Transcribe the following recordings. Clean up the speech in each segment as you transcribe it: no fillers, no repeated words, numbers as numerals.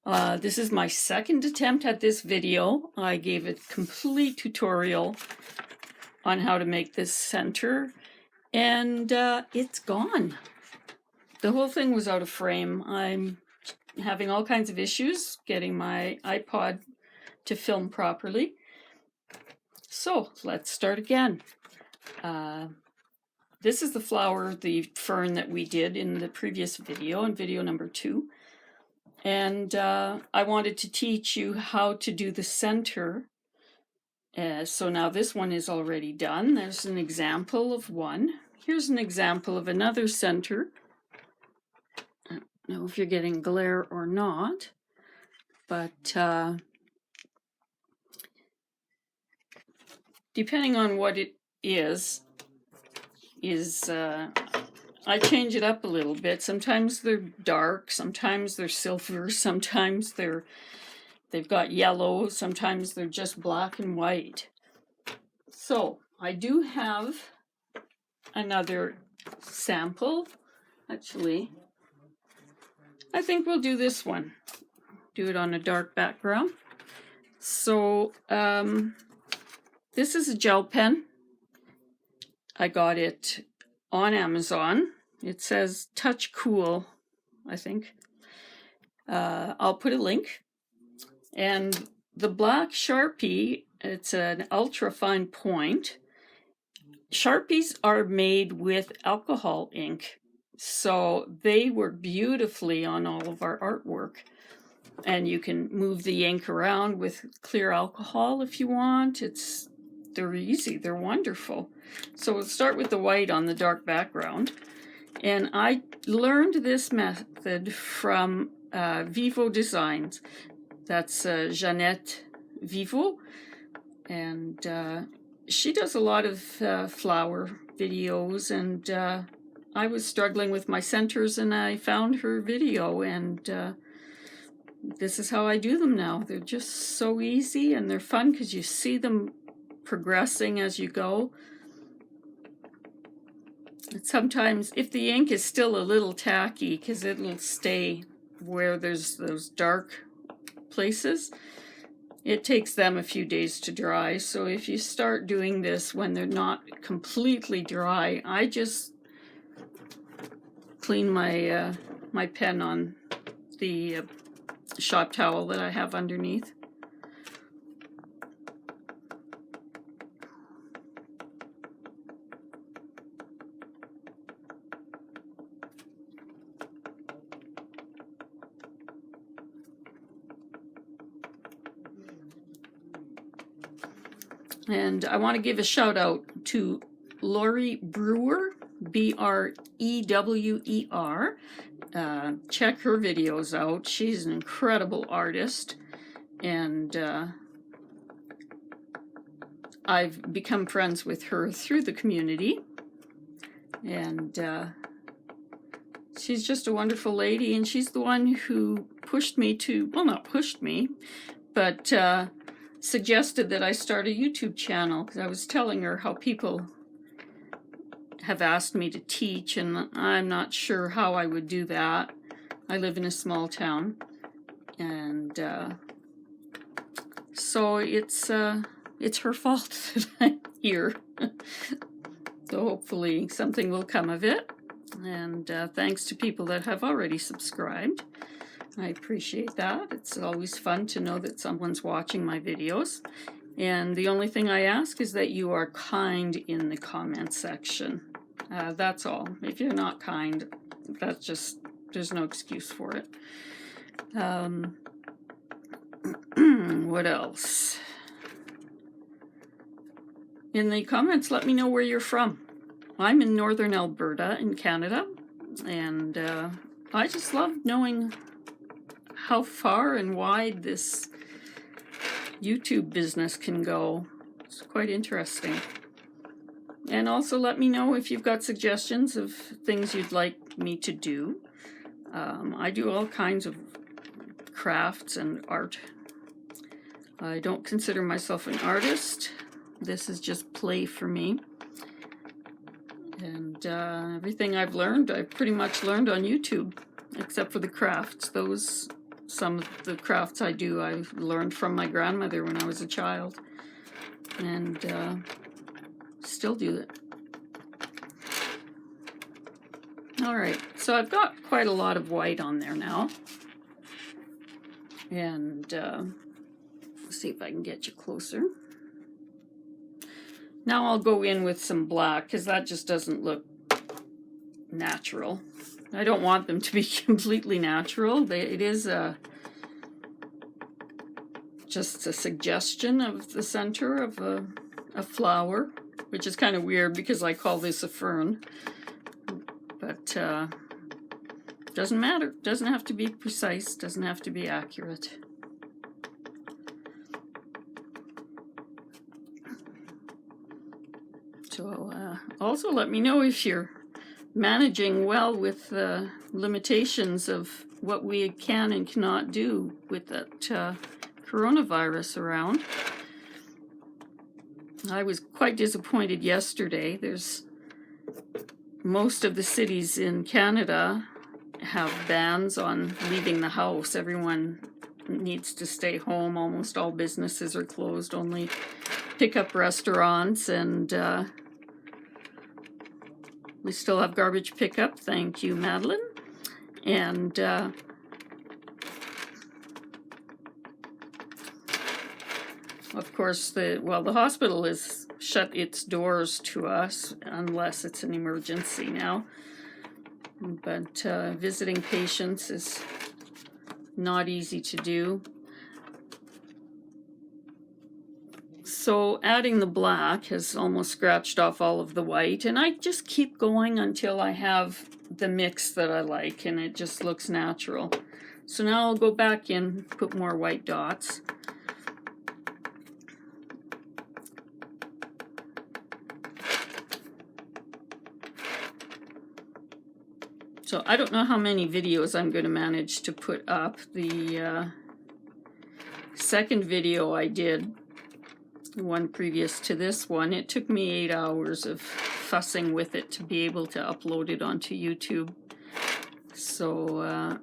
This is my second attempt at this video. I gave a complete tutorial on how to make this center, and it's gone. The whole thing was out of frame. I'm having all kinds of issues getting my iPod to film properly. So let's start again. This is the flower, the fern that we did in the previous video, in video number 2. And I wanted to teach you how to do the center. So now this one is already done. There's an example of one. Here's an example of another center. I don't know if you're getting glare or not, but depending on what it is I change it up a little bit. Sometimes they're dark, sometimes they're silver, sometimes they've got yellow, sometimes they're just black and white. So I do have another sample. Actually, I think we'll do this one. Do it on a dark background. So this is a gel pen. I got it on Amazon. It says Touch Cool, I think. I'll put a link. And the black Sharpie, it's an ultra fine point. Sharpies are made with alcohol ink, so they work beautifully on all of our artwork. And you can move the ink around with clear alcohol if you want. They're easy, they're wonderful. So we'll start with the white on the dark background. And I learned this method from Vivo Designs. That's Jeannette Vivo. And she does a lot of flower videos. And I was struggling with my centers and I found her video. And this is how I do them now. They're just so easy and they're fun because you see them progressing as you go. And sometimes if the ink is still a little tacky, because it'll stay where there's those dark places, it takes them a few days to dry. So if you start doing this when they're not completely dry, I just clean my my pen on the shop towel that I have underneath. And I want to give a shout out to Lori Brewer, Brewer. Check her videos out. She's an incredible artist. And I've become friends with her through the community. And she's just a wonderful lady. And she's the one who pushed me to, well, not pushed me, but suggested that I start a YouTube channel, because I was telling her how people have asked me to teach, and I'm not sure how I would do that. I live in a small town, and so it's her fault that I'm here. So hopefully something will come of it, and thanks to people that have already subscribed. I appreciate that. It's always fun to know that someone's watching my videos. And the only thing I ask is that you are kind in the comment section. That's all. If you're not kind, that's just, there's no excuse for it. What else? In the comments, let me know where you're from. I'm in northern Alberta in Canada, and I just love knowing how far and wide this YouTube business can go. It's quite interesting. And also let me know if you've got suggestions of things you'd like me to do. I do all kinds of crafts and art. I don't consider myself an artist. This is just play for me. And everything I've learned, I've pretty much learned on YouTube, except for the crafts. Those some of the crafts I do, I learned from my grandmother when I was a child, and still do it. All right, so I've got quite a lot of white on there now, and let's see if I can get you closer. Now I'll go in with some black, because that just doesn't look natural. I don't want them to be completely natural. It is just a suggestion of the center of a flower, which is kind of weird because I call this a fern. But doesn't matter. Doesn't have to be precise. Doesn't have to be accurate. So also let me know if you're managing well with the limitations of what we can and cannot do with that coronavirus around. I was quite disappointed yesterday. Most of the cities in Canada have bans on leaving the house. Everyone needs to stay home. Almost all businesses are closed, only pickup restaurants, and we still have garbage pickup. Thank you, Madeline. And of course, the hospital has shut its doors to us unless it's an emergency now. But visiting patients is not easy to do. So adding the black has almost scratched off all of the white, and I just keep going until I have the mix that I like and it just looks natural. So now I'll go back in, put more white dots. So I don't know how many videos I'm going to manage to put up. The second video I did, the one previous to this one, it took me 8 hours of fussing with it to be able to upload it onto YouTube. So,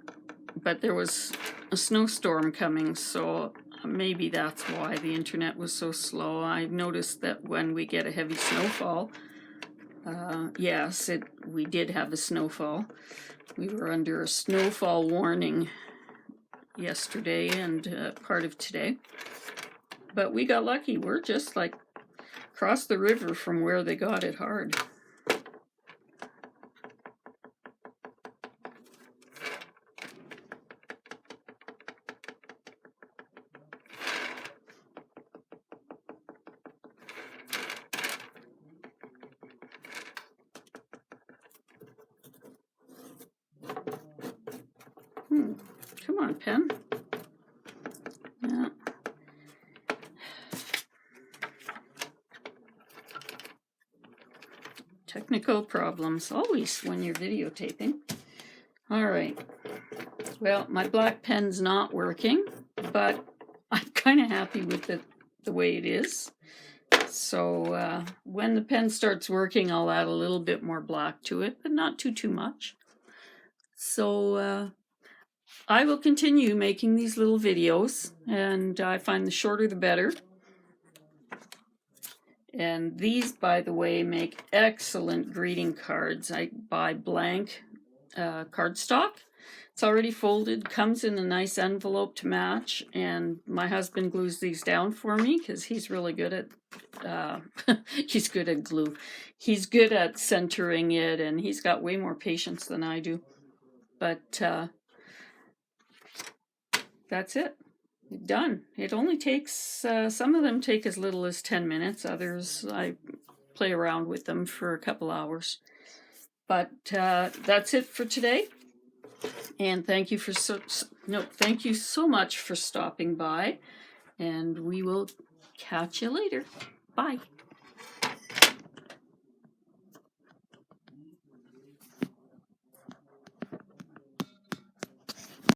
but there was a snowstorm coming, so maybe that's why the internet was so slow. I noticed that when we get a heavy snowfall, yes, we did have a snowfall. We were under a snowfall warning yesterday and part of today. But we got lucky. We're just like across the river from where they got it hard. Come on, pen. Yeah. Technical problems, always when you're videotaping. All right. Well, my black pen's not working, but I'm kind of happy with it the way it is. So when the pen starts working, I'll add a little bit more black to it, but not too much. So I will continue making these little videos, and I find the shorter the better. And these, by the way, make excellent greeting cards. I buy blank cardstock. It's already folded, comes in a nice envelope to match, and my husband glues these down for me because he's really good at he's good at glue. He's good at centering it, and he's got way more patience than I do. But that's it. Done. It only takes, some of them take as little as 10 minutes. Others, I play around with them for a couple hours. But that's it for today. And thank you thank you so much for stopping by. And we will catch you later. Bye.